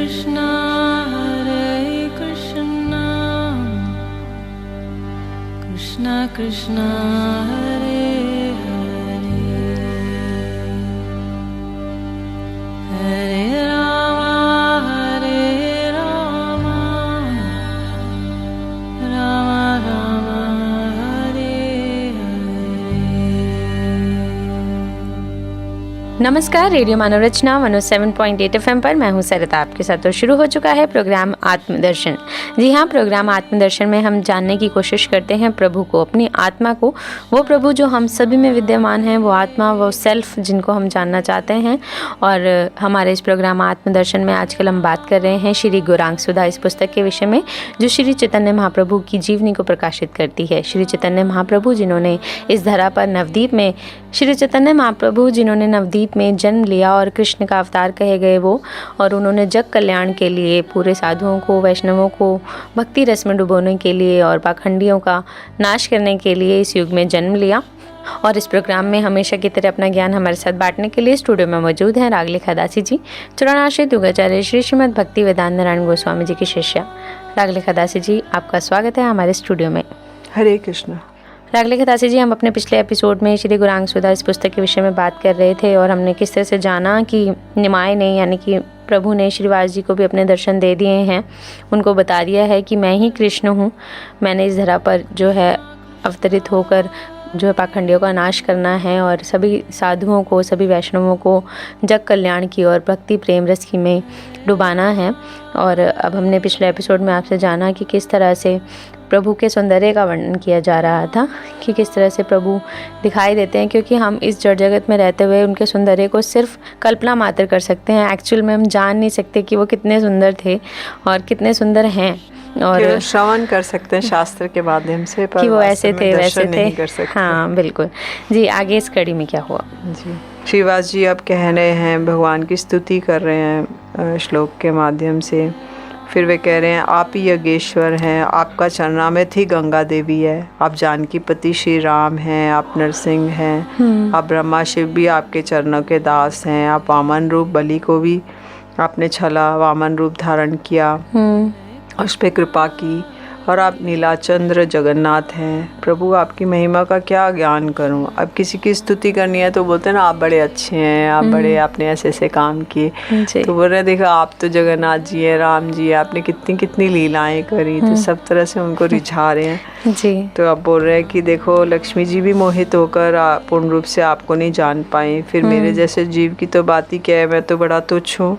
Krishna Hare Hare Hare Rama Rama Rama Hare नमस्कार। Radio मानव रचना 107.8 FM पर मैं हूं सरिता आपके साथ। तो शुरू हो चुका है प्रोग्राम आत्मदर्शन। जी हाँ, प्रोग्राम आत्मदर्शन में हम जानने की कोशिश करते हैं प्रभु को, अपनी आत्मा को, वो प्रभु जो हम सभी में विद्यमान है, वो आत्मा, वो सेल्फ जिनको हम जानना चाहते हैं। और हमारे इस प्रोग्राम आत्मदर्शन में आजकल हम बात कर रहे हैं श्री गौरांग सुधा इस पुस्तक के विषय में, जो श्री चैतन्य महाप्रभु की जीवनी को प्रकाशित करती है। श्री चैतन्य महाप्रभु जिन्होंने इस धरा पर नवद्वीप में में जन्म लिया और कृष्ण का अवतार कहे गए वो, और उन्होंने जग कल्याण के लिए पूरे साधुओं को, वैष्णवों को भक्ति रस में डुबोने के लिए और पाखंडियों का नाश करने के लिए इस युग में जन्म लिया। और इस प्रोग्राम में हमेशा की तरह अपना ज्ञान हमारे साथ बांटने के लिए स्टूडियो में मौजूद हैं रागले खदासी जी, चरणाश्रित युगाचार्य श्री श्रीमद भक्ति वेदांत नारायण गोस्वामी जी की शिष्या। रागले खदासी जी, आपका स्वागत है हमारे स्टूडियो में। हरे कृष्ण। रागले खदासी जी, हम अपने पिछले एपिसोड में श्री गौरांग सुधा इस पुस्तक के विषय में बात कर रहे थे और हमने किस तरह से जाना कि निमाय ने, यानी कि प्रभु ने श्रीवास जी को भी अपने दर्शन दे दिए हैं, उनको बता दिया है कि मैं ही कृष्ण हूँ, मैंने इस धरा पर जो है अवतरित होकर जो है पाखंडियों का नाश करना है और सभी साधुओं को, सभी वैष्णवों को जग कल्याण की और भक्ति प्रेम रस की में डुबाना है। और अब हमने पिछले एपिसोड में आपसे जाना कि किस तरह से प्रभु के सौंदर्य का वर्णन किया जा रहा था, कि किस तरह से प्रभु दिखाई देते हैं, क्योंकि हम इस जड़ जगत में रहते हुए उनके सौंदर्य को सिर्फ कल्पना मात्र कर सकते हैं। एक्चुअल में हम जान नहीं सकते कि वो कितने सुंदर थे और कितने सुंदर हैं, और श्रवण कर सकते हैं शास्त्र के माध्यम से, पर कि वो ऐसे थे वैसे थे। कर सकते। हाँ बिल्कुल जी। आगे इस कड़ी में क्या हुआ जी? श्रीवास जी अब कह रहे हैं, भगवान की स्तुति कर रहे हैं श्लोक के माध्यम से। फिर वे कह रहे हैं, आप ही यज्ञेश्वर हैं, आपका चरणामृत ही गंगा देवी है, आप जानकी पति श्री राम हैं, आप नरसिंह हैं, आप ब्रह्मा शिव भी आपके चरणों के दास हैं, आप वामन रूप बलि को भी आपने छला वामन रूप धारण किया, उस पर कृपा की, और आप नीलाचंद्र जगन्नाथ हैं। प्रभु आपकी महिमा का क्या ज्ञान करूं। अब किसी की स्तुति करनी है तो बोलते हैं ना, आप बड़े अच्छे हैं, आप बड़े, आपने ऐसे ऐसे काम किए, तो बोल रहे देखा आप तो जगन्नाथ जी हैं, राम जी हैं, आपने कितनी कितनी लीलाएं करी, तो सब तरह से उनको रिझा रहे हैं जी। तो अब बोल रहे हैं कि देखो लक्ष्मी जी भी मोहित होकर पूर्ण रूप से आपको नहीं जान पाई, फिर मेरे जैसे जीव की तो बात ही क्या है, मैं तो बड़ा तुच्छ हूँ,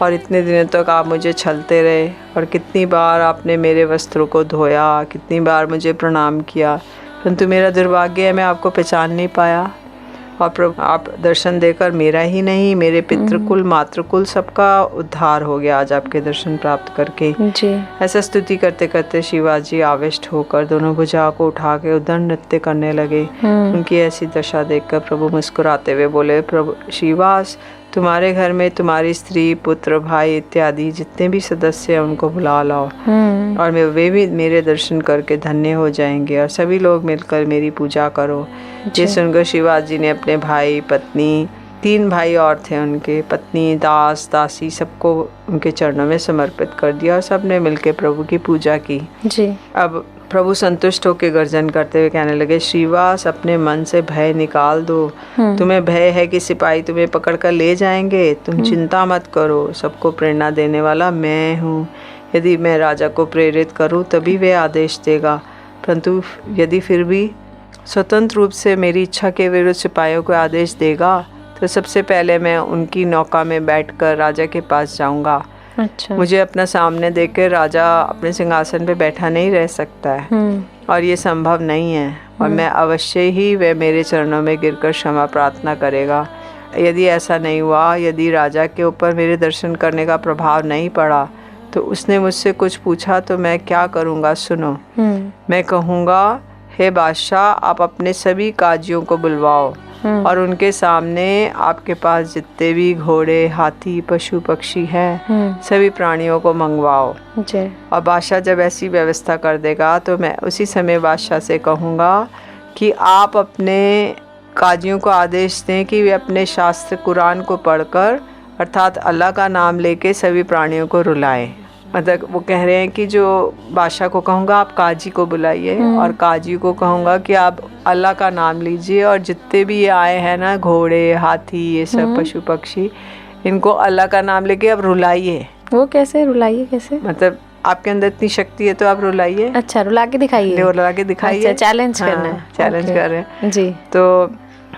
और इतने दिनों तक आप मुझे छलते रहे, और कितनी बार आपने मेरे वस्त्रों को धोया, कितनी बार मुझे प्रणाम किया, परंतु मेरा दुर्भाग्य है मैं आपको पहचान नहीं पाया। और प्रभु आप दर्शन देकर मेरा ही नहीं, मेरे पितृकुल मातृकुल सबका उद्धार हो गया आज आपके दर्शन प्राप्त करके जी। ऐसा स्तुति करते करते शिवाजी जी आविष्ट होकर दोनों भुजाओं को उठा के उधर नृत्य करने लगे। उनकी ऐसी दशा देखकर प्रभु मुस्कुराते हुए बोले, प्रभु श्रीवास, तुम्हारे घर में तुम्हारी स्त्री, पुत्र, भाई इत्यादि जितने भी सदस्य हैं उनको बुला लाओ, और वे भी मेरे दर्शन करके धन्य हो जाएंगे, और सभी लोग मिलकर मेरी पूजा करो। ये सुनकर शिवाजी जी ने अपने भाई, पत्नी, 3 भाई और थे उनके, पत्नी, दास, दासी, सबको उनके चरणों में समर्पित कर दिया, और सब ने मिलकर प्रभु की पूजा की जी। अब प्रभु संतुष्ट होकर गर्जन करते हुए कहने लगे, श्रीवास अपने मन से भय निकाल दो, तुम्हें भय है कि सिपाही तुम्हें पकड़ कर ले जाएंगे, तुम चिंता मत करो, सबको प्रेरणा देने वाला मैं हूँ। यदि मैं राजा को प्रेरित करूँ तभी वे आदेश देगा, परंतु यदि फिर भी स्वतंत्र रूप से मेरी इच्छा के विरुद्ध सिपाहियों को आदेश देगा तो सबसे पहले मैं उनकी नौका में बैठकर राजा के पास जाऊंगा। अच्छा। मुझे अपना सामने देखकर राजा अपने सिंहासन पे बैठा नहीं रह सकता है, और ये संभव नहीं है, और मैं अवश्य ही वह मेरे चरणों में गिरकर क्षमा प्रार्थना करेगा। यदि ऐसा नहीं हुआ, यदि राजा के ऊपर मेरे दर्शन करने का प्रभाव नहीं पड़ा, तो उसने मुझसे कुछ पूछा तो मैं क्या करूँगा, सुनो। मैं कहूँगा, हे बादशाह, आप अपने सभी काजियों को बुलवाओ और उनके सामने आपके पास जितने भी घोड़े, हाथी, पशु पक्षी हैं, सभी प्राणियों को मंगवाओ। और बादशाह जब ऐसी व्यवस्था कर देगा तो मैं उसी समय बादशाह से कहूँगा कि आप अपने काजियों को आदेश दें कि वे अपने शास्त्र कुरान को पढ़कर अर्थात अल्लाह का नाम लेके सभी प्राणियों को रुलाए। मतलब वो कह रहे हैं कि जो बादशाह को कहूँगा आप काजी को बुलाइए और काजी को कहूँगा कि आप अल्लाह का नाम लीजिए और जितने भी ये आए हैं ना, घोड़े, हाथी, ये सब पशु पक्षी, इनको अल्लाह का नाम लेके अब रुलाइए। वो कैसे रुलाइए? कैसे मतलब आपके अंदर इतनी शक्ति है तो आप रुलाइए। अच्छा, रुला के दिखाइए। रुला के दिखाइए। अच्छा, चैलेंज करना है। चैलेंज कर रहे हैं जी। तो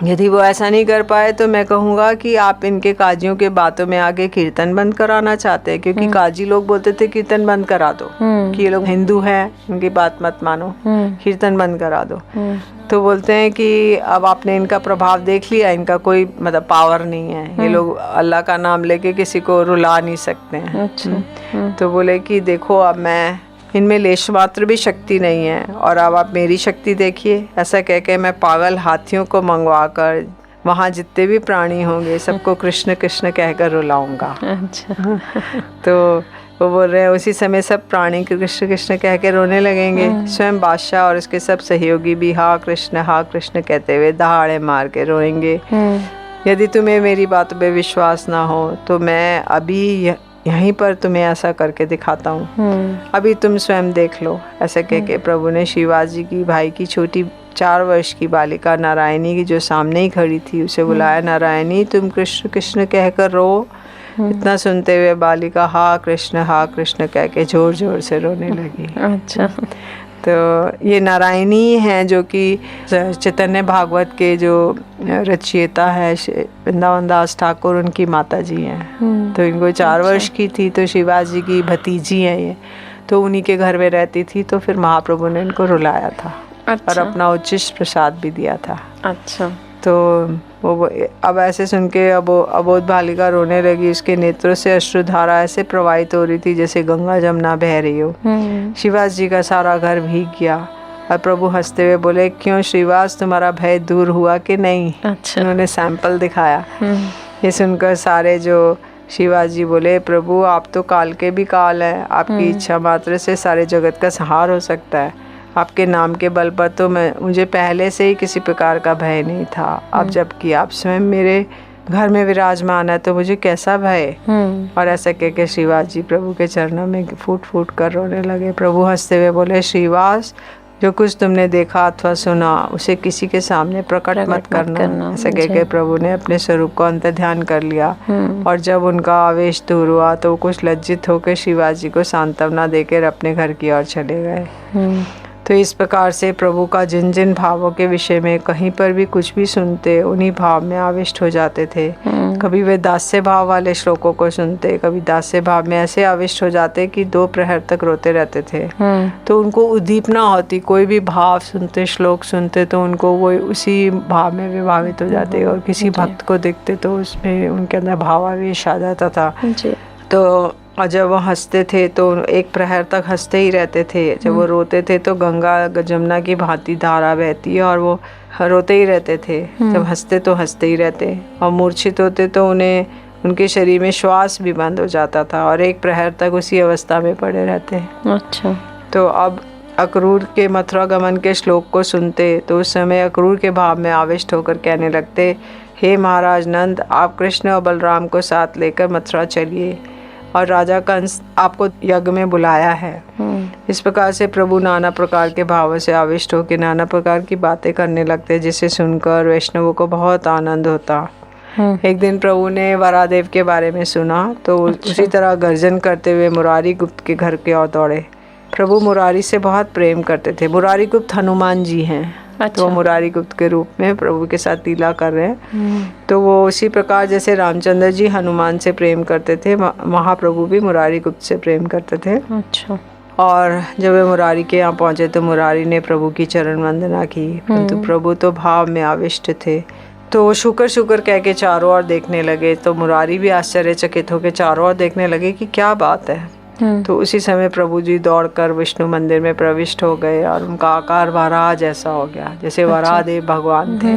यदि वो ऐसा नहीं कर पाए तो मैं कहूँगा कि आप इनके काजियों के बातों में आगे कीर्तन बंद कराना चाहते हैं, क्योंकि काजी लोग बोलते थे कीर्तन बंद करा दो, कि ये लोग हिंदू हैं, उनकी बात मत मानो, कीर्तन बंद करा दो। तो बोलते हैं कि अब आपने इनका प्रभाव देख लिया, इनका कोई मतलब पावर नहीं है, ये लोग अल्लाह का नाम लेके किसी को रुला नहीं सकते हैं। अच्छा। तो बोले कि देखो अब मैं इनमें लेश मात्र भी शक्ति नहीं है और अब आप मेरी शक्ति देखिए। ऐसा कह के मैं पागल हाथियों को मंगवा कर वहाँ जितने भी प्राणी होंगे सबको कृष्ण कृष्ण कहकर रुलाऊंगा। अच्छा। तो वो बोल रहे हैं उसी समय सब प्राणी कृष्ण कृष्ण कह के रोने लगेंगे। स्वयं बादशाह और उसके सब सहयोगी भी हा कृष्ण कहते हुए दहाड़े मार के रोएंगे। यदि तुम्हें मेरी बातों पे विश्वास ना हो तो मैं अभी यहीं पर तुम्हें ऐसा करके दिखाता हूँ, अभी तुम स्वयं देख लो। ऐसे कह के प्रभु ने शिवाजी की भाई की छोटी 4 वर्ष की बालिका नारायणी की जो सामने ही खड़ी थी उसे बुलाया, नारायणी तुम कृष्ण कृष्ण कहकर रो। इतना सुनते हुए बालिका हा कृष्ण कह के जोर जोर से रोने लगी। अच्छा। तो ये नारायणी हैं जो कि चैतन्य भागवत के जो रचयिता है वृंदावन दास ठाकुर, उनकी माता जी हैं। तो इनको 4 वर्ष की थी तो शिवाजी की भतीजी हैं ये, तो उन्हीं के घर में रहती थी। तो फिर महाप्रभु ने इनको रुलाया था। अच्छा। और अपना उच्चिष्ट प्रसाद भी दिया था। अच्छा। तो वो अब ऐसे सुन के अबोध बालिका रोने लगी। उसके नेत्रों से अश्रुधारा ऐसे प्रवाहित हो रही थी जैसे गंगा जमुना बह रही हो। शिवास जी का सारा घर भीग गया और प्रभु हंसते हुए बोले क्यों श्रीवास, तुम्हारा भय दूर हुआ कि नहीं? अच्छा। उन्होंने सैंपल दिखाया। ये सुनकर सारे जो शिवाजी बोले प्रभु आप तो काल के भी काल है, आपकी इच्छा मात्र से सारे जगत का संहार हो सकता है। आपके नाम के बल पर तो मुझे पहले से ही किसी प्रकार का भय नहीं था। अब जबकि आप स्वयं मेरे घर में विराजमान है तो मुझे कैसा भय। और ऐसा कह के शिवाजी प्रभु के चरणों में फूट फूट कर रोने लगे। प्रभु हंसते हुए बोले श्रीवास, जो कुछ तुमने देखा अथवा सुना उसे किसी के सामने प्रकट मत करना। ऐसा कह के प्रभु ने अपने स्वरूप को अंतर ध्यान कर लिया। और जब उनका आवेश दूर हुआ तो कुछ लज्जित होकर शिवाजी को सांत्वना देकर अपने घर की ओर चले गए। तो इस प्रकार से प्रभु का जिन जिन भावों के विषय में कहीं पर भी कुछ भी सुनते उन्हीं भाव में आविष्ट हो जाते थे। कभी वे दास्य भाव वाले श्लोकों को सुनते, कभी दास्य भाव में ऐसे आविष्ट हो जाते कि 2 प्रहर तक रोते रहते थे। तो उनको उद्दीपना होती, कोई भी भाव सुनते, श्लोक सुनते तो उनको वो उसी भाव में विभावित हो जाते और किसी भक्त को देखते तो उसमें उनके अंदर भावावेश आ जाता था। तो और जब वो हंसते थे तो 1 प्रहर तक हंसते ही रहते थे। जब वो रोते थे तो गंगा जमुना की भांति धारा बहती है और वो रोते ही रहते थे। जब हंसते तो हंसते ही रहते और मूर्छित होते तो उन्हें उनके शरीर में श्वास भी बंद हो जाता था और 1 प्रहर तक उसी अवस्था में पड़े रहते। अच्छा। तो अब अक्रूर के मथुरा गमन के श्लोक को सुनते तो उस समय अक्रूर के भाव में आविष्ट होकर कहने लगते, हे महाराज नंद, आप कृष्ण और बलराम को साथ लेकर मथुरा चलिए और राजा कंस आपको यज्ञ में बुलाया है। इस प्रकार से प्रभु नाना प्रकार के भावों से आविष्ट होकर नाना प्रकार की बातें करने लगते, जिसे सुनकर वैष्णवों को बहुत आनंद होता। एक दिन प्रभु ने वरादेव के बारे में सुना तो उसी तरह गर्जन करते हुए मुरारी गुप्त के घर की ओर दौड़े। प्रभु मुरारी से बहुत प्रेम करते थे। मुरारी गुप्त हनुमान जी हैं। अच्छा। तो मुरारी गुप्त के रूप में प्रभु के साथ लीला कर रहे हैं। तो वो उसी प्रकार जैसे रामचंद्र जी हनुमान से प्रेम करते थे, महाप्रभु भी मुरारी गुप्त से प्रेम करते थे। अच्छा। और जब वे मुरारी के यहाँ पहुँचे तो मुरारी ने प्रभु की चरण वंदना की, परंतु प्रभु तो भाव में आविष्ट थे। तो वो शुक्र कह के चारों ओर देखने लगे। तो मुरारी भी आश्चर्यचकित होकर चारों ओर देखने लगे कि क्या बात है। तो उसी समय प्रभु जी दौड़कर विष्णु मंदिर में प्रविष्ट हो गए और उनका आकार वराह जैसा हो गया, जैसे वराह देव भगवान थे।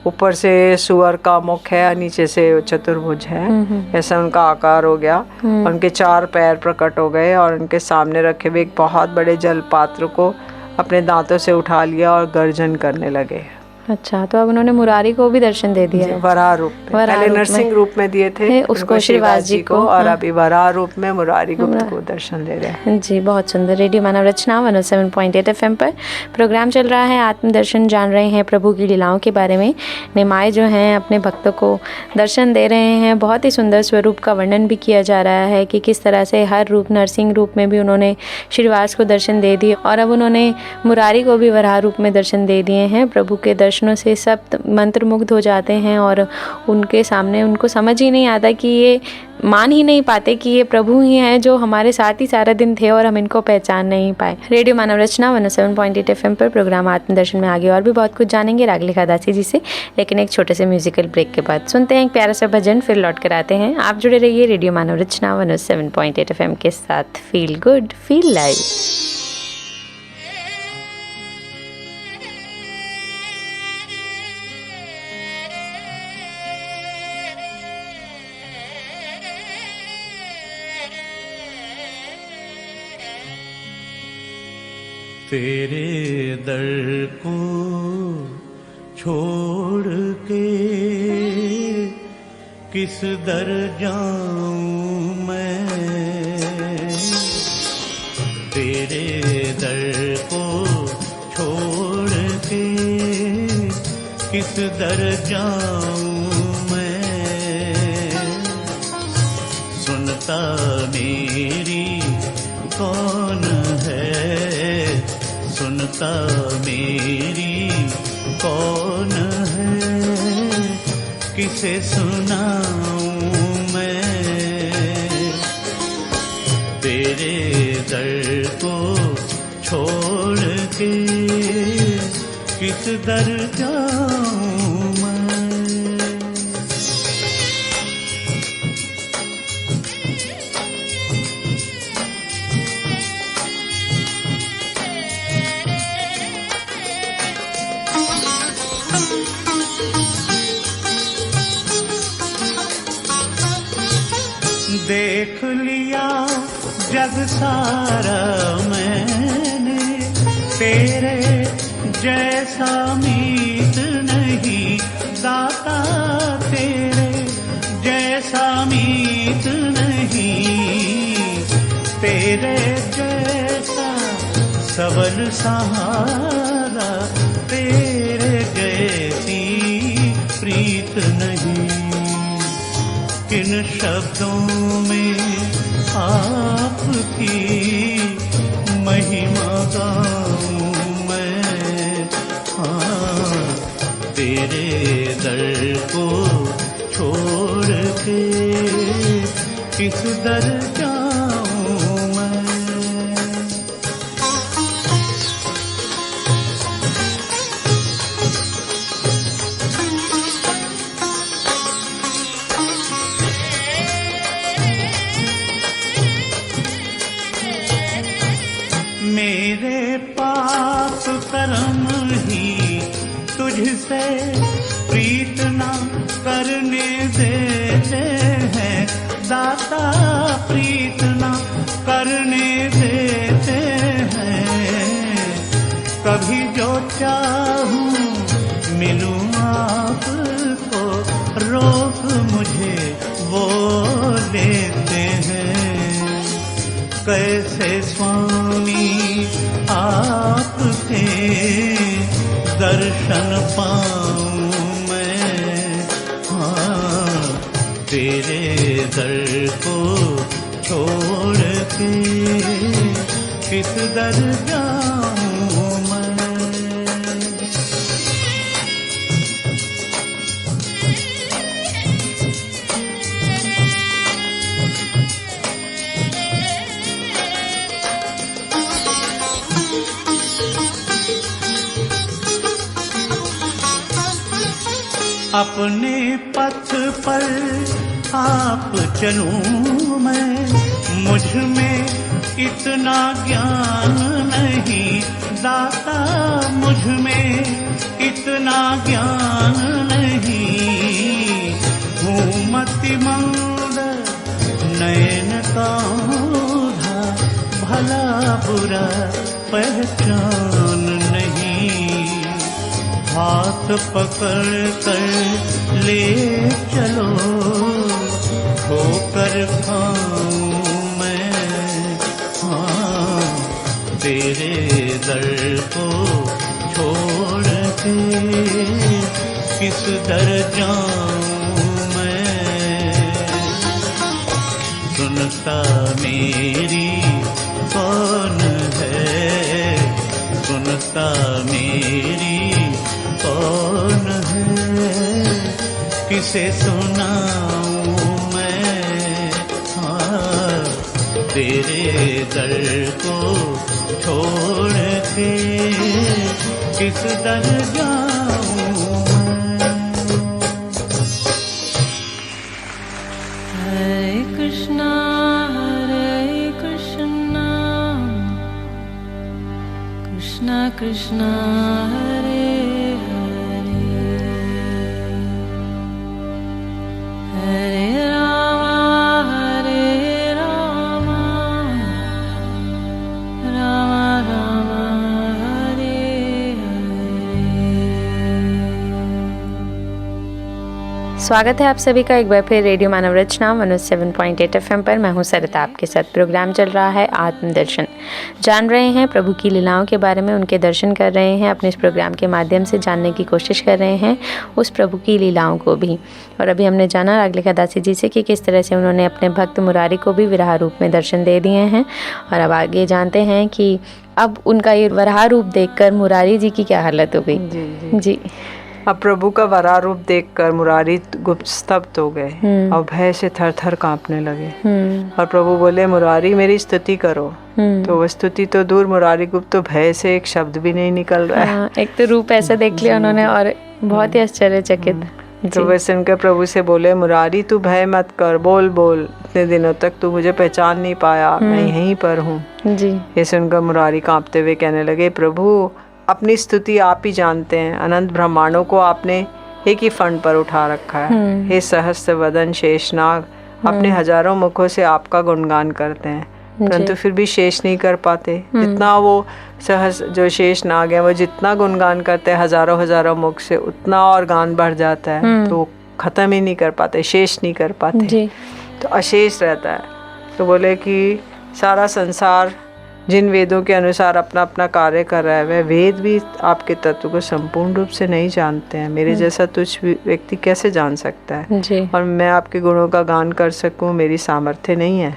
ऊपर से सुअर का मुख है, नीचे से चतुर्भुज है, ऐसा उनका आकार हो गया। उनके 4 पैर प्रकट हो गए और उनके सामने रखे हुए एक बहुत बड़े जल पात्र को अपने दांतों से उठा लिया और गर्जन करने लगे। अच्छा, तो अब उन्होंने मुरारी को भी दर्शन दे दिया है। वराह रूप में, वराह पहले रूप में। नरसिंह रूप में दिए थे उसको श्रीवास जी को, और हाँ। अभी वराह रूप में मुरारी गुप्त को दर्शन दे रहे हैं। जी, बहुत सुंदर। रेडियो मानव रचना 107.8 FM पर प्रोग्राम चल रहा है आत्मदर्शन। जान रहे हैं प्रभु की लीलाओं के बारे में। निमाय जो हैं अपने भक्तों को दर्शन दे रहे हैं। बहुत ही सुंदर स्वरूप का वर्णन भी किया जा रहा है कि किस तरह से हर रूप, नरसिंह रूप में भी उन्होंने श्रीवास को दर्शन दे दिए और अब उन्होंने मुरारी को भी वराह रूप में दर्शन दे दिए हैं। प्रभु के दर्शनों से सब मंत्रमुग्ध हो जाते हैं और उनके सामने उनको समझ ही नहीं आता कि ये, मान ही नहीं पाते कि ये प्रभु ही हैं जो हमारे साथ ही सारा दिन थे और हम इनको पहचान नहीं पाए। रेडियो मानव रचना 107.8 FM पर प्रोग्राम आत्मदर्शन में आगे और भी बहुत कुछ जानेंगे रागलिखा दासी जी से, लेकिन एक छोटे से म्यूजिकल ब्रेक के बाद सुनते हैं एक प्यारा सा भजन, फिर लौट कर आते हैं। आप जुड़े रहिए रेडियो मानव रचना 107.8 FM के साथ। Feel good, feel live. तेरे दर को छोड़ के किस दर जाऊं मैं, तेरे दर को छोड़ के किस दर जाऊं मैं, सुनता मेरी कौन है, सुनता मेरी कौन है, किसे सुनाऊं मैं, तेरे दर को छोड़ के किस दर जाऊं मैं। देख लिया जग सारा मैंने, तेरे जैसा मीत नहीं दाता, तेरे जैसा मीत नहीं, तेरे जैसा सबल सहारा, तेरे जैसी प्रीत नहीं। किन शब्दों में आपकी महिमा गाऊं मैं, हाँ, तेरे दर को छोड़ के किस दर जाऊं मैं। मेरे पाप कर्म ही तुझसे प्रीत न करने देते हैं दाता, प्रीत न करने देते हैं। कभी जो चाहूं मिलूं आपको, रोक मुझे वो लेते हैं। कैसे स्वामी आपके दर्शन पाऊं मैं, हाँ, तेरे दर को छोड़ के किस दर जाऊं मैं। अपने पथ पर आप चलूं मैं, मुझ में इतना ज्ञान नहीं दाता, मुझ में इतना ज्ञान नहीं। हूँ मतिमंद नयन कांधा, भला बुरा पहचान नहीं। हाथ पकड़ कर ले चलो, होकर खाऊं मैं, हाँ तेरे दर को छोड़ के किस दर जाऊं मैं। सुनता मेरी कौन है, सुनता मेरी कौन है, किसे सुनाऊं मैं, हाँ तेरे दर को छोड़ के किस दर जाऊं मैं। Hare Krishna, Hare Krishna, Krishna Krishna, Hare Hare, Hare Rama, Hare Rama, Rama Rama, Hare Hare। स्वागत है आप सभी का एक बार फिर रेडियो मानव रचना 107.8 FM पर। मैं हूं सरिता, आपके साथ प्रोग्राम चल रहा है आत्मदर्शन। जान रहे हैं प्रभु की लीलाओं के बारे में, उनके दर्शन कर रहे हैं, अपने इस प्रोग्राम के माध्यम से जानने की कोशिश कर रहे हैं उस प्रभु की लीलाओं को भी। और अभी हमने जाना रागलिका दासी जी से कि किस तरह से उन्होंने अपने भक्त मुरारी को भी विराह रूप में दर्शन दे दिए हैं। और अब आगे जानते हैं कि अब उनका ये वराह रूप देखकर मुरारी जी की क्या हालत हो गई। जी जी। अब प्रभु का वराह रूप देखकर मुरारी गुप्त स्तब्ध हो गए और भय से थर थर कांपने लगे। और प्रभु बोले, मुरारी मेरी स्तुति करो। तो वो स्तुति तो दूर, मुरारी गुप्त तो भय से एक शब्द भी नहीं निकल रहा है। एक तो रूप ऐसा देख लिया उन्होंने और बहुत ही आश्चर्यचकित। तो वे सुनकर प्रभु से बोले, मुरारी तू भय मत कर, बोल बोल, इतने दिनों तक तू मुझे पहचान नहीं पाया, मैं यहीं पर हूँ। जी। ये सुनकर मुरारी कांपते हुए कहने लगे, प्रभु अपनी स्तुति आप ही जानते हैं, अनंत ब्रह्मांडों को आपने एक ही फंड पर उठा रखा है। हे सहस्त्र वदन शेषनाग, अपने हजारों मुखों से आपका गुणगान करते हैं, परंतु फिर भी शेष नहीं कर पाते। जितना वो जो शेषनाग है वो जितना गुणगान करते हैं हजारों हजारों मुख से, उतना और गान बढ़ जाता है, तो वो खत्म ही नहीं कर पाते, शेष नहीं कर पाते जी। तो अशेष रहता है। तो बोले कि सारा संसार जिन वेदों के अनुसार अपना अपना कार्य कर रहा है, वह वेद भी आपके तत्व को संपूर्ण रूप से नहीं जानते हैं। मेरे जैसा तुझ व्यक्ति कैसे जान सकता है? जी। और मैं आपके गुणों का गान कर सकूं, मेरी सामर्थ्य नहीं है।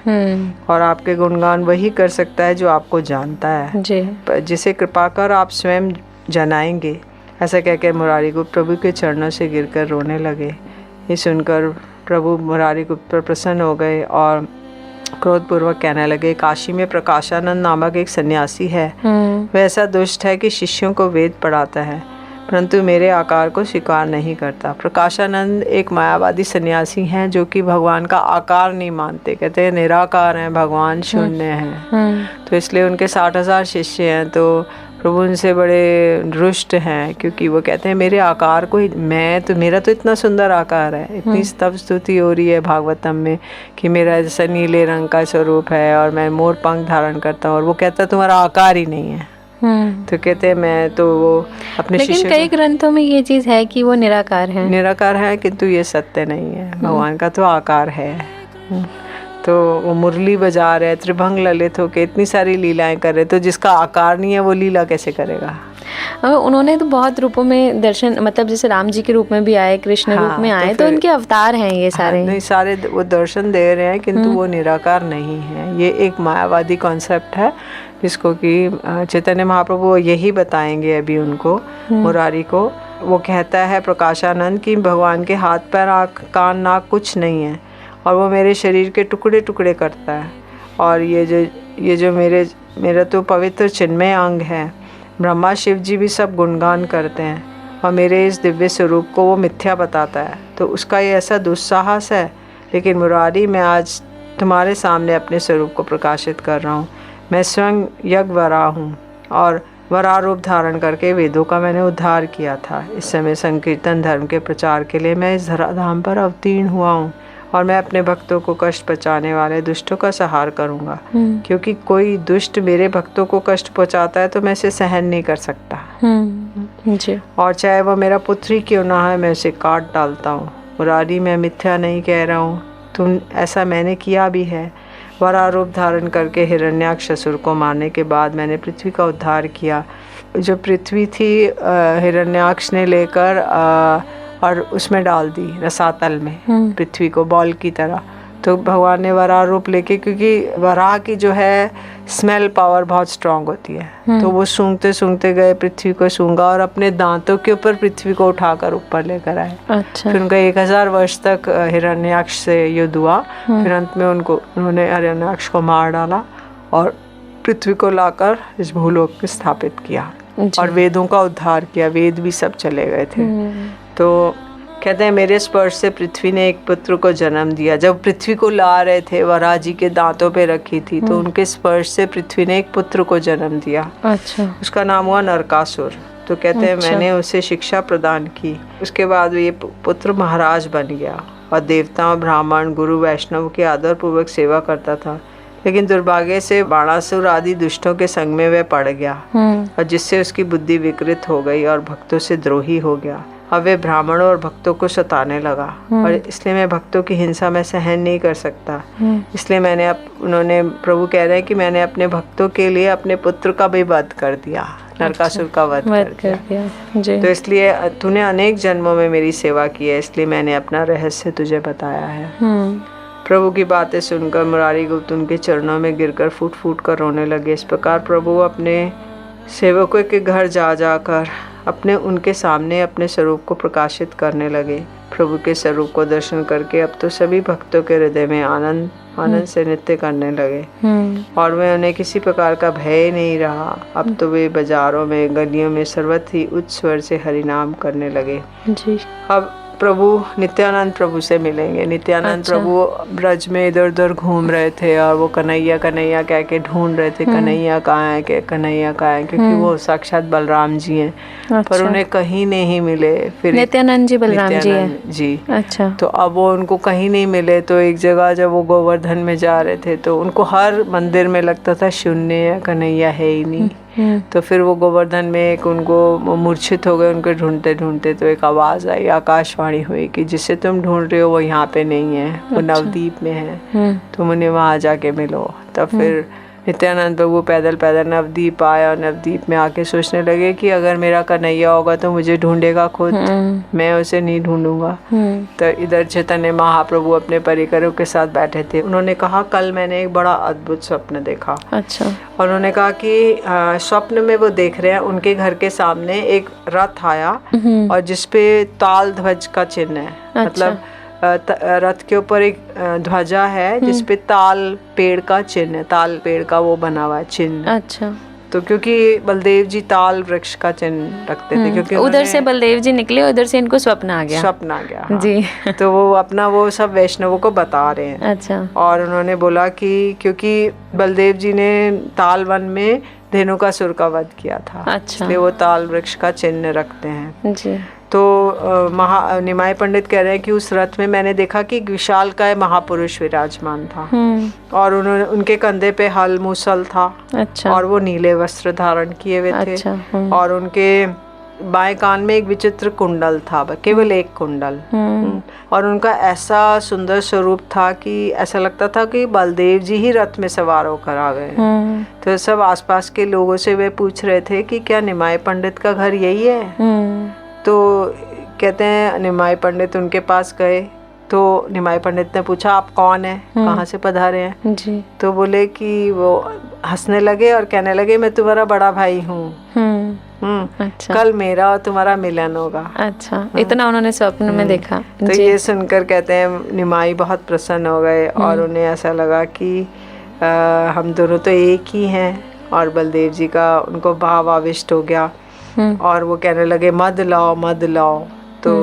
और आपके गुणगान वही कर सकता है जो आपको जानता है, जी। जिसे कृपा कर आप स्वयं जनाएंगे। ऐसा कहकर मुरारी गुप्त प्रभु के चरणों से गिरकर रोने लगे। ये सुनकर प्रभु मुरारी गुप्त पर प्रसन्न हो गए और क्रोधपूर्वक कहने लगे, काशी में प्रकाशानंद नामक एक सन्यासी है। वह ऐसा दुष्ट है कि शिष्यों को वेद पढ़ाता है, परंतु मेरे आकार को स्वीकार नहीं करता। प्रकाशानंद एक मायावादी सन्यासी हैं जो कि भगवान का आकार नहीं मानते, कहते हैं निराकार हैं भगवान, शून्य हैं। तो इसलिए उनके 60,000 शिष्य हैं। तो प्रभु उनसे बड़े रुष्ट हैं, क्योंकि वो कहते हैं मेरे आकार को मेरा तो इतना सुंदर आकार है। इतनी स्तव स्तुति हो रही है भागवतम में कि मेरा जैसा नीले रंग का स्वरूप है और मैं मोर पंख धारण करता हूँ, और वो कहता तुम्हारा आकार ही नहीं है। तो कहते हैं मैं तो वो अपने शिष्य, लेकिन कई ग्रंथों में ये चीज है कि वो निराकार है, किंतु ये सत्य नहीं है। भगवान का तो आकार है। तो वो मुरली बजा रहे, त्रिभंग ललित होके इतनी सारी लीलाएं कर रहे, तो जिसका आकार नहीं है वो लीला कैसे करेगा? उन्होंने तो बहुत रूपों में दर्शन, मतलब जैसे राम जी के रूप में भी आए, कृष्ण रूप में आए, तो उनके अवतार हैं ये सारे। नहीं, सारे वो दर्शन दे रहे हैं, किंतु वो निराकार नहीं है। ये एक मायावादी कॉन्सेप्ट है जिसको कि चैतन्य महाप्रभु यही बताएंगे अभी उनको, मुरारी को। वो कहता है प्रकाशानंद कि भगवान के हाथ पैर आँख कान नाक कुछ नहीं है, और वो मेरे शरीर के टुकड़े टुकड़े करता है। और ये जो मेरा तो पवित्र चिन्मय अंग है। ब्रह्मा शिव जी भी सब गुणगान करते हैं, और मेरे इस दिव्य स्वरूप को वो मिथ्या बताता है। तो उसका ये ऐसा दुस्साहस है। लेकिन मुरारी, मैं आज तुम्हारे सामने अपने स्वरूप को प्रकाशित कर रहा हूँ। मैं स्वयं यज्ञ वराह हूँ, और वराह रूप धारण करके वेदों का मैंने उद्धार किया था। इस समय संकीर्तन धर्म के प्रचार के लिए मैं इस धराधाम पर अवतीर्ण हुआ हूँ, और मैं अपने भक्तों को कष्ट पहुँचाने वाले दुष्टों का संहार करूँगा। क्योंकि कोई दुष्ट मेरे भक्तों को कष्ट पहुँचाता है तो मैं इसे सहन नहीं कर सकता। जी। और चाहे वो मेरा पुत्र ही क्यों ना है, मैं उसे काट डालता हूँ। मुरारी, मैं मिथ्या नहीं कह रहा हूँ, तुम ऐसा मैंने किया भी है। वराह रूप धारण करके हिरण्याक्ष असुर को मारने के बाद मैंने पृथ्वी का उद्धार किया। जो पृथ्वी थी हिरण्याक्ष ने लेकर और उसमें डाल दी रसातल में, पृथ्वी को बॉल की तरह। तो भगवान ने वराह रूप लेके, क्योंकि वराह की जो है स्मेल पावर बहुत स्ट्रांग होती है, तो वो सूंघते सूंघते गए, पृथ्वी को सूंघा और अपने दांतों के ऊपर पृथ्वी को उठाकर ऊपर लेकर आए। अच्छा। फिर उनका 1000 वर्ष तक हिरण्याक्ष से युद्ध हुआ। फिर अंत में उन्होंने हिरण्याक्ष को मार डाला और पृथ्वी को लाकर इस भूलोक में स्थापित किया और वेदों का उद्धार किया। वेद भी सब चले गए थे। तो कहते हैं मेरे स्पर्श से पृथ्वी ने एक पुत्र को जन्म दिया। जब पृथ्वी को ला रहे थे, वराह जी के दांतों पे रखी थी, तो उनके स्पर्श से पृथ्वी ने एक पुत्र को जन्म दिया। अच्छा। उसका नाम हुआ नरकासुर। तो कहते हैं मैंने उसे शिक्षा प्रदान की। उसके बाद ये पुत्र महाराज बन गया और देवताओं, ब्राह्मण, गुरु, वैष्णव की आदर पूर्वक सेवा करता था। लेकिन दुर्भाग्य से बाणासुर आदि दुष्टों के संग में वह पड़ गया और जिससे उसकी बुद्धि विकृत हो गई और भक्तों से द्रोही हो गया। अब वे ब्राह्मणों और भक्तों को सताने लगा और इसलिए मैं भक्तों की हिंसा में सहन नहीं कर सकता। इसलिए उन्होंने प्रभु कह रहे हैं कि मैंने अपने भक्तों के लिए अपने पुत्र का भी वध कर दिया, नरकासुर का वध कर दिया। जी। तो इसलिए तूने अनेक जन्मों में मेरी सेवा की है, इसलिए मैंने अपना रहस्य तुझे बताया है। प्रभु की बातें सुनकर मुरारी गुप्त उनके चरणों में गिरकर फूट फूट कर रोने लगे। इस प्रकार प्रभु अपने सेवकों के घर जा जाकर उनके सामने अपने स्वरूप को प्रकाशित करने लगे। प्रभु के स्वरूप को दर्शन करके अब तो सभी भक्तों के हृदय में आनंद से नृत्य करने लगे और वे उन्हें किसी प्रकार का भय नहीं रहा। अब तो वे बाजारों में, गलियों में सर्वत्र ही उच्च स्वर से हरिनाम करने लगे। जी। अब प्रभु नित्यानंद प्रभु से मिलेंगे। नित्यानंद प्रभु ब्रज में इधर उधर घूम रहे थे और वो कन्हैया कन्हैया कह के ढूंढ रहे थे, कन्हैया कहाँ है, कन्हैया कहाँ है, क्योंकि वो साक्षात बलराम जी हैं। पर उन्हें कहीं नहीं मिले। फिर नित्यानंद जी बलराम जी हैं। जी। अच्छा। तो अब वो उनको कहीं नहीं मिले। तो एक जगह जब वो गोवर्धन में जा रहे थे तो उनको हर मंदिर में लगता था शून्य है, कन्हैया है ही नहीं। तो फिर वो गोवर्धन में एक उनको मूर्छित हो गए, उनको ढूंढते ढूंढते। तो एक आवाज़ आई, आकाशवाणी हुई कि जिसे तुम ढूंढ रहे हो वो यहाँ पे नहीं है, वो नवद्वीप में है, तुम उन्हें वहाँ जाके मिलो। तब फिर नित्यानंद प्रभु पैदल पैदल नवद्वीप आया और नवद्वीप में आके सोचने लगे कि अगर मेरा कन्हैया होगा तो मुझे ढूंढेगा खुद, मैं उसे नहीं ढूंढूंगा। तो इधर चैतन्य महाप्रभु अपने परिकरों के साथ बैठे थे। उन्होंने कहा कल मैंने एक बड़ा अद्भुत स्वप्न देखा। अच्छा। और उन्होंने कहा कि स्वप्न में वो देख रहे हैं उनके घर के सामने एक रथ आया और जिसपे ताल ध्वज का चिन्ह है। मतलब रथ के ऊपर एक ध्वजा है जिसपे ताल पेड़ का चिन्ह है, ताल पेड़ का वो बना हुआ है चिन्ह। अच्छा। तो क्योंकि बलदेव जी ताल वृक्ष का चिन्ह रखते थे, क्योंकि उधर से बलदेव जी निकले, उधर से इनको स्वप्न आ गया। हाँ। जी। तो वो अपना वो सब वैष्णवों को बता रहे हैं। अच्छा। और उन्होंने बोला कि क्योंकि बलदेव जी ने ताल वन में धेनुकासुर का वध किया था। अच्छा। इसलिए वो ताल वृक्ष का चिन्ह रखते हैं। जी। तो निमाय पंडित कह रहे हैं कि उस रथ में मैंने देखा कि विशालकाय महापुरुष विराजमान था और उनके कंधे पे हल मूसल था। अच्छा। और वो नीले वस्त्र धारण किए हुए थे। अच्छा। और उनके बाएं कान में एक विचित्र कुंडल था, केवल एक कुंडल। और उनका ऐसा सुंदर स्वरूप था कि ऐसा लगता था कि बलदेव जी ही रथ में सवार होकर आ गए। तो सब आसपास के लोगों से वे पूछ रहे थे कि क्या निमाय पंडित का घर यही है? तो कहते हैं निमाय पंडित उनके पास गए तो निमाय पंडित ने पूछा आप कौन है, कहाँ से पधारे हैं? जी। तो बोले कि वो हंसने लगे और कहने लगे मैं तुम्हारा बड़ा भाई हूँ। अच्छा। कल मेरा और तुम्हारा मिलन होगा। अच्छा। इतना उन्होंने स्वप्न में देखा। तो ये सुनकर कहते हैं निमाई बहुत प्रसन्न हो गए और उन्हें ऐसा लगा कि हम दोनों तो एक ही हैं। और बलदेव जी का उनको भाव आविष्ट हो गया और वो कहने लगे मद लाओ मद लाओ। तो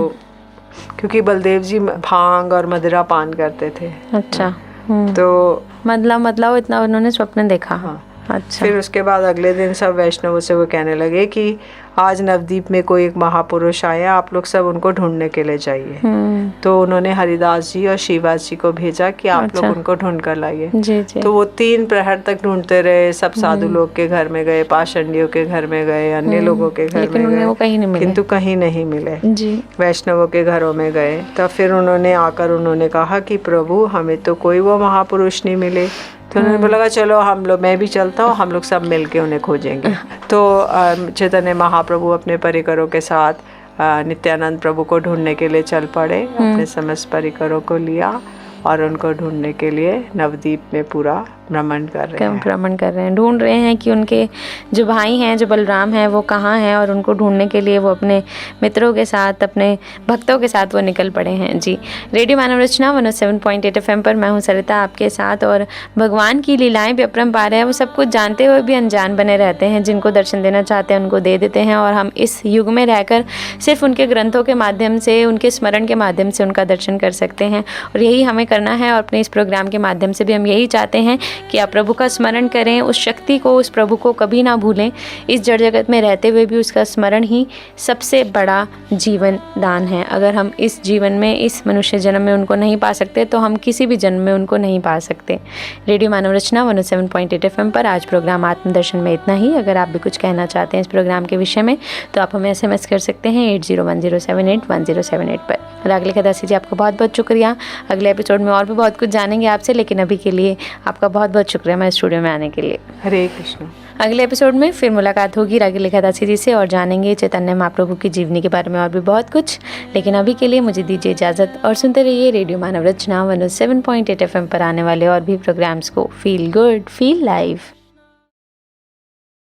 क्योंकि बलदेव जी भांग और मदिरा पान करते थे। अच्छा। तो मदलाओ इतना उन्होंने स्वप्न देखा। हाँ। अच्छा। फिर उसके बाद अगले दिन सब वैष्णवों से वो कहने लगे कि आज नवदीप में कोई एक महापुरुष आए, आप लोग सब उनको ढूंढने के लिए जाइए। तो उन्होंने हरिदास जी और शिवाजी जी को भेजा कि आप लोग उनको ढूंढ कर लाइए। जी जी। तो वो 3 प्रहर तक ढूंढते रहे, सब साधु लोग के घर में गए, पाषंडियों के घर में गए, अन्य लोगों के घर लेकिन में उन्हें वो गए, कहीं नहीं मिले। किंतु कहीं नहीं मिले। जी। वैष्णवों के घरों में गए, तब फिर उन्होंने आकर उन्होंने कहा कि प्रभु हमें तो कोई वो महापुरुष नहीं मिले। तो उन्होंने बोला चलो हम लोग, मैं भी चलता हूँ, हम लोग सब मिलके उन्हें खोजेंगे। तो चैतन्य महाप्रभु अपने परिकरों के साथ नित्यानंद प्रभु को ढूंढने के लिए चल पड़े। अपने समस्त परिकरों को लिया और उनको ढूंढने के लिए नवदीप में पूरा भ्रमण कर रहे हैं, ढूंढ रहे हैं कि उनके जो भाई हैं, जो बलराम हैं, वो कहाँ हैं, और उनको ढूंढने के लिए वो अपने मित्रों के साथ, अपने भक्तों के साथ वो निकल पड़े हैं। जी, रेडियो मानव रचना 107.8 FM पर मैं हूँ सरिता आपके साथ। और भगवान की लीलाएं भी अपरंपार है, वो सब कुछ जानते हुए भी अनजान बने रहते हैं। जिनको दर्शन देना चाहते हैं उनको दे देते हैं, और हम इस युग में रहकर सिर्फ उनके ग्रंथों के माध्यम से, उनके स्मरण के माध्यम से उनका दर्शन कर सकते हैं। और यही हमें करना है, और अपने इस प्रोग्राम के माध्यम से भी हम यही चाहते हैं कि आप प्रभु का स्मरण करें, उस शक्ति को, उस प्रभु को कभी ना भूलें। इस जड़ जगत में रहते हुए भी उसका स्मरण ही सबसे बड़ा जीवन दान है। अगर हम इस जीवन में, इस मनुष्य जन्म में उनको नहीं पा सकते तो हम किसी भी जन्म में उनको नहीं पा सकते। रेडियो मानव रचना 107.8 FM पर आज प्रोग्राम आत्मदर्शन में इतना ही। अगर आप भी कुछ कहना चाहते हैं इस प्रोग्राम के विषय में तो आप हमें SMS कर सकते हैं 8010781078 पर। राग लिखा दासी जी, आपका बहुत बहुत शुक्रिया। अगले एपिसोड में और भी बहुत कुछ जानेंगे आपसे, लेकिन अभी के लिए आपका बहुत बहुत शुक्रिया मैं स्टूडियो में आने के लिए। हरे कृष्ण। अगले एपिसोड में फिर मुलाकात होगी राग लिखा दासी जी से, और जानेंगे चैतन्य महाप्रभु की जीवनी के बारे में और भी बहुत कुछ। लेकिन अभी के लिए मुझे दीजिए इजाज़त, और सुनते रहिए रेडियो मानव रचना 107.8 FM पर आने वाले और भी प्रोग्राम्स को। Feel good, feel live.